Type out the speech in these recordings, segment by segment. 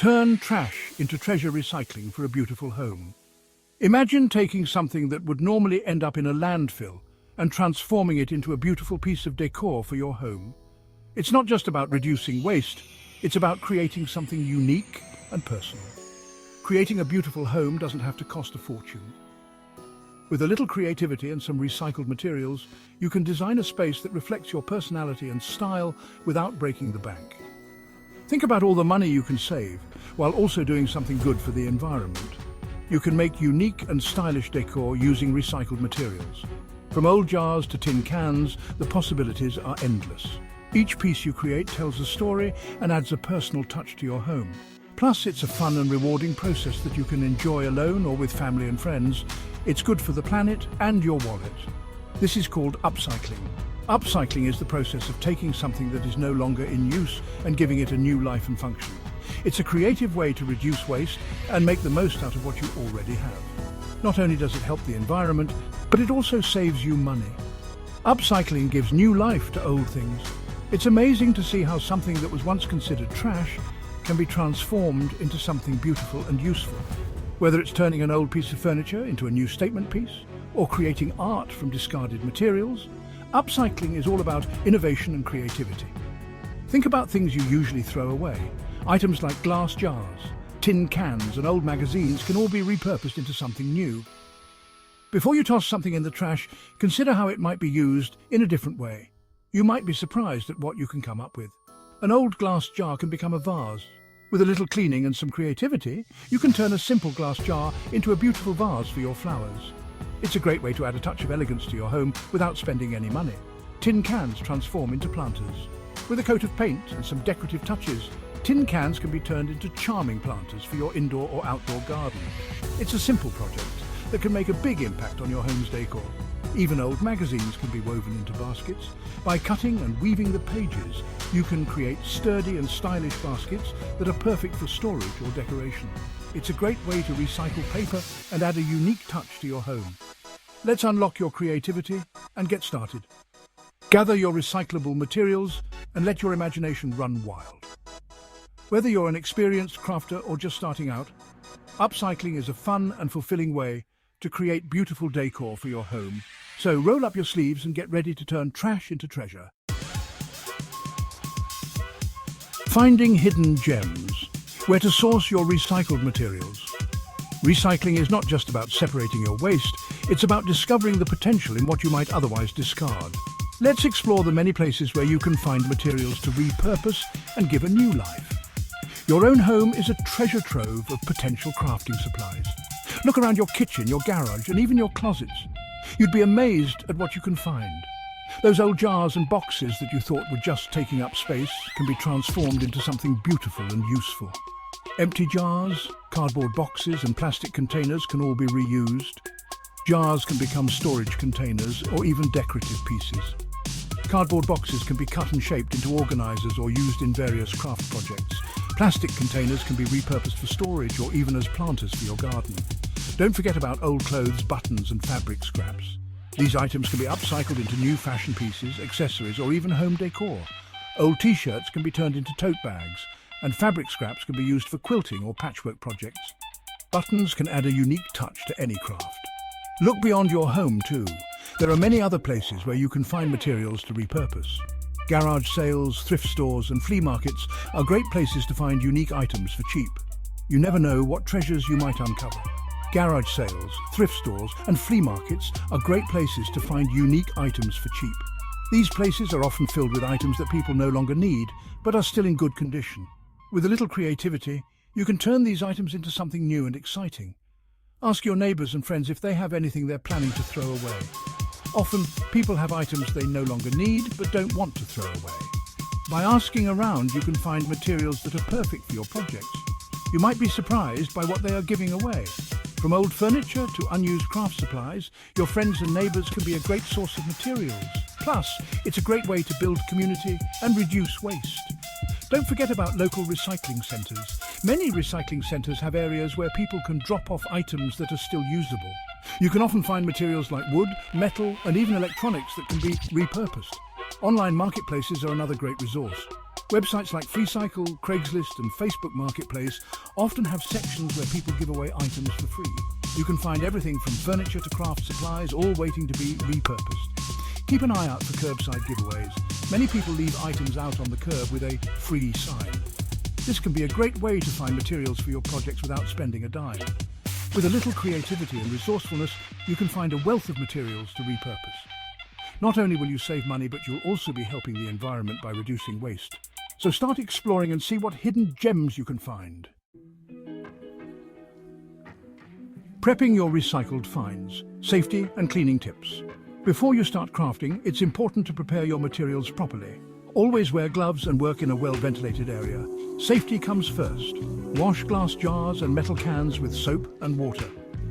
Turn trash into treasure recycling for a beautiful home. Imagine taking something that would normally end up in a landfill and transforming it into a beautiful piece of decor for your home. It's not just about reducing waste, it's about creating something unique and personal. Creating a beautiful home doesn't have to cost a fortune. With a little creativity and some recycled materials, you can design a space that reflects your personality and style without breaking the bank. Think about all the money you can save, while also doing something good for the environment. You can make unique and stylish decor using recycled materials. From old jars to tin cans, the possibilities are endless. Each piece you create tells a story and adds a personal touch to your home. Plus, it's a fun and rewarding process that you can enjoy alone or with family and friends. It's good for the planet and your wallet. This is called upcycling. Upcycling is the process of taking something that is no longer in use and giving it a new life and function. It's a creative way to reduce waste and make the most out of what you already have. Not only does it help the environment, but it also saves you money. Upcycling gives new life to old things. It's amazing to see how something that was once considered trash can be transformed into something beautiful and useful. Whether it's turning an old piece of furniture into a new statement piece or creating art from discarded materials, upcycling is all about innovation and creativity. Think about things you usually throw away. Items like glass jars, tin cans and old magazines can all be repurposed into something new. Before you toss something in the trash, consider how it might be used in a different way. You might be surprised at what you can come up with. An old glass jar can become a vase. With a little cleaning and some creativity, you can turn a simple glass jar into a beautiful vase for your flowers. It's a great way to add a touch of elegance to your home without spending any money. Tin cans transform into planters. With a coat of paint and some decorative touches, tin cans can be turned into charming planters for your indoor or outdoor garden. It's a simple project that can make a big impact on your home's decor. Even old magazines can be woven into baskets. By cutting and weaving the pages, you can create sturdy and stylish baskets that are perfect for storage or decoration. It's a great way to recycle paper and add a unique touch to your home. Let's unlock your creativity and get started. Gather your recyclable materials and let your imagination run wild. Whether you're an experienced crafter or just starting out, upcycling is a fun and fulfilling way to create beautiful decor for your home. So roll up your sleeves and get ready to turn trash into treasure. Finding hidden gems, where to source your recycled materials. Recycling is not just about separating your waste, it's about discovering the potential in what you might otherwise discard. Let's explore the many places where you can find materials to repurpose and give a new life. Your own home is a treasure trove of potential crafting supplies. Look around your kitchen, your garage, and even your closets. You'd be amazed at what you can find. Those old jars and boxes that you thought were just taking up space can be transformed into something beautiful and useful. Empty jars, cardboard boxes, and plastic containers can all be reused. Jars can become storage containers or even decorative pieces. Cardboard boxes can be cut and shaped into organizers or used in various craft projects. Plastic containers can be repurposed for storage or even as planters for your garden. Don't forget about old clothes, buttons and fabric scraps. These items can be upcycled into new fashion pieces, accessories or even home decor. Old t-shirts can be turned into tote bags, and fabric scraps can be used for quilting or patchwork projects. Buttons can add a unique touch to any craft. Look beyond your home too. There are many other places where you can find materials to repurpose. Garage sales, thrift stores and flea markets are great places to find unique items for cheap. You never know what treasures you might uncover. Garage sales, thrift stores and flea markets are great places to find unique items for cheap. These places are often filled with items that people no longer need, but are still in good condition. With a little creativity, you can turn these items into something new and exciting. Ask your neighbours and friends if they have anything they're planning to throw away. Often, people have items they no longer need but don't want to throw away. By asking around, you can find materials that are perfect for your projects. You might be surprised by what they are giving away. From old furniture to unused craft supplies, your friends and neighbours can be a great source of materials. Plus, it's a great way to build community and reduce waste. Don't forget about local recycling centres. Many recycling centres have areas where people can drop off items that are still usable. You can often find materials like wood, metal and even electronics that can be repurposed. Online marketplaces are another great resource. Websites like FreeCycle, Craigslist and Facebook Marketplace often have sections where people give away items for free. You can find everything from furniture to craft supplies, all waiting to be repurposed. Keep an eye out for curbside giveaways. Many people leave items out on the curb with a free sign. This can be a great way to find materials for your projects without spending a dime. With a little creativity and resourcefulness, you can find a wealth of materials to repurpose. Not only will you save money, but you'll also be helping the environment by reducing waste. So start exploring and see what hidden gems you can find. Prepping your recycled finds, safety and cleaning tips. Before you start crafting, it's important to prepare your materials properly. Always wear gloves and work in a well-ventilated area. Safety comes first. Wash glass jars and metal cans with soap and water.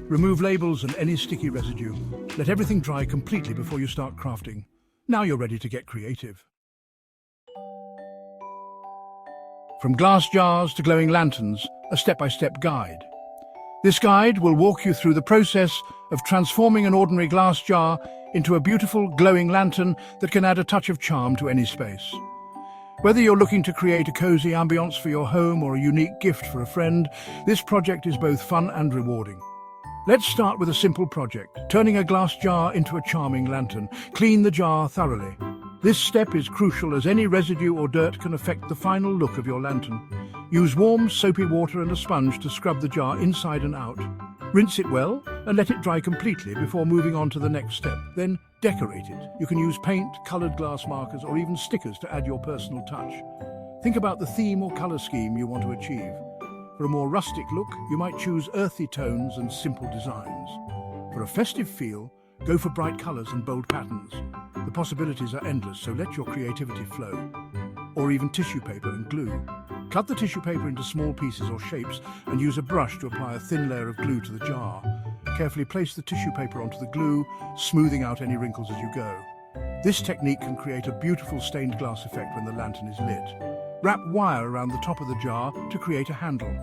Remove labels and any sticky residue. Let everything dry completely before you start crafting. Now you're ready to get creative. From glass jars to glowing lanterns, a step-by-step guide. This guide will walk you through the process of transforming an ordinary glass jar into a beautiful glowing lantern that can add a touch of charm to any space. Whether you're looking to create a cozy ambience for your home or a unique gift for a friend, this project is both fun and rewarding. Let's start with a simple project, turning a glass jar into a charming lantern. Clean the jar thoroughly. This step is crucial as any residue or dirt can affect the final look of your lantern. Use warm, soapy water and a sponge to scrub the jar inside and out. Rinse it well and let it dry completely before moving on to the next step. Then decorate it. You can use paint, coloured glass markers or even stickers to add your personal touch. Think about the theme or colour scheme you want to achieve. For a more rustic look, you might choose earthy tones and simple designs. For a festive feel, go for bright colours and bold patterns. The possibilities are endless, so let your creativity flow. Or even tissue paper and glue. Cut the tissue paper into small pieces or shapes and use a brush to apply a thin layer of glue to the jar. Carefully place the tissue paper onto the glue, smoothing out any wrinkles as you go. This technique can create a beautiful stained glass effect when the lantern is lit. Wrap wire around the top of the jar to create a handle.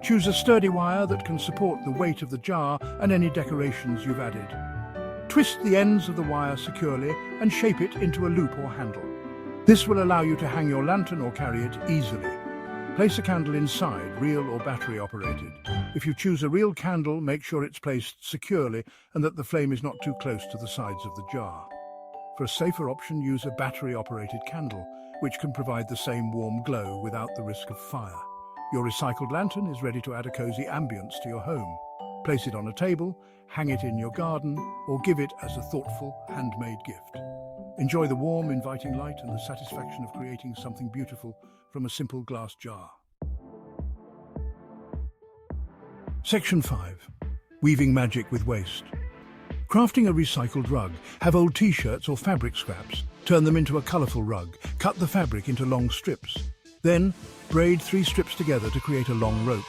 Choose a sturdy wire that can support the weight of the jar and any decorations you've added. Twist the ends of the wire securely and shape it into a loop or handle. This will allow you to hang your lantern or carry it easily. Place a candle inside, real or battery operated. If you choose a real candle, make sure it's placed securely and that the flame is not too close to the sides of the jar. For a safer option, use a battery operated candle, which can provide the same warm glow without the risk of fire. Your recycled lantern is ready to add a cozy ambience to your home. Place it on a table, hang it in your garden, or give it as a thoughtful, handmade gift. Enjoy the warm, inviting light and the satisfaction of creating something beautiful from a simple glass jar. Section 5. Weaving magic with waste. Crafting a recycled rug. Have old t-shirts or fabric scraps. Turn them into a colourful rug. Cut the fabric into long strips. Then, braid 3 strips together to create a long rope.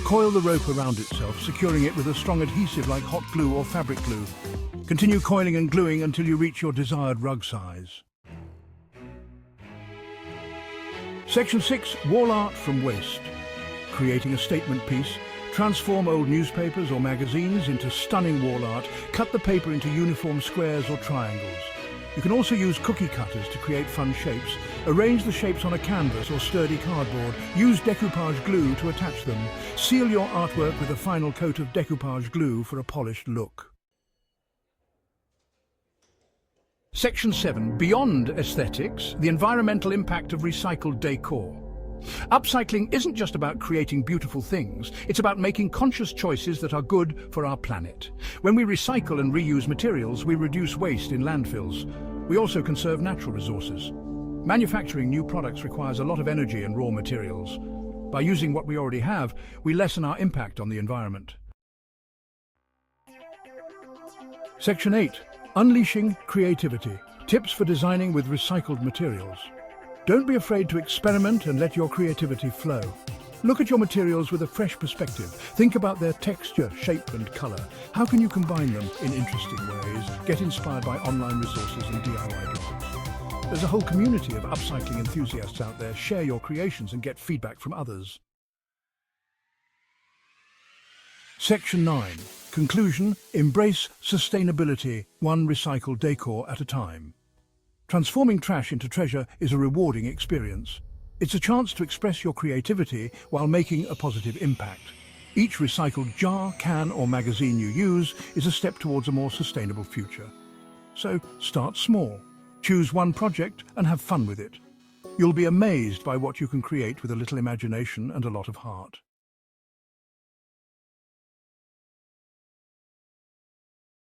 Coil the rope around itself, securing it with a strong adhesive like hot glue or fabric glue. Continue coiling and gluing until you reach your desired rug size. Section 6. Wall art from waste. Creating a statement piece. Transform old newspapers or magazines into stunning wall art. Cut the paper into uniform squares or triangles. You can also use cookie cutters to create fun shapes. Arrange the shapes on a canvas or sturdy cardboard. Use decoupage glue to attach them. Seal your artwork with a final coat of decoupage glue for a polished look. Section 7. Beyond aesthetics, the environmental impact of recycled decor. Upcycling isn't just about creating beautiful things, it's about making conscious choices that are good for our planet. When we recycle and reuse materials, we reduce waste in landfills. We also conserve natural resources. Manufacturing new products requires a lot of energy and raw materials. By using what we already have, we lessen our impact on the environment. Section 8. Unleashing creativity. Tips for designing with recycled materials. Don't be afraid to experiment and let your creativity flow. Look at your materials with a fresh perspective. Think about their texture, shape and colour. How can you combine them in interesting ways? Get inspired by online resources and DIY blogs. There's a whole community of upcycling enthusiasts out there. Share your creations and get feedback from others. Section 9. Conclusion. Embrace sustainability, one recycled decor at a time. Transforming trash into treasure is a rewarding experience. It's a chance to express your creativity while making a positive impact. Each recycled jar, can or magazine you use is a step towards a more sustainable future. So start small, choose one project and have fun with it. You'll be amazed by what you can create with a little imagination and a lot of heart.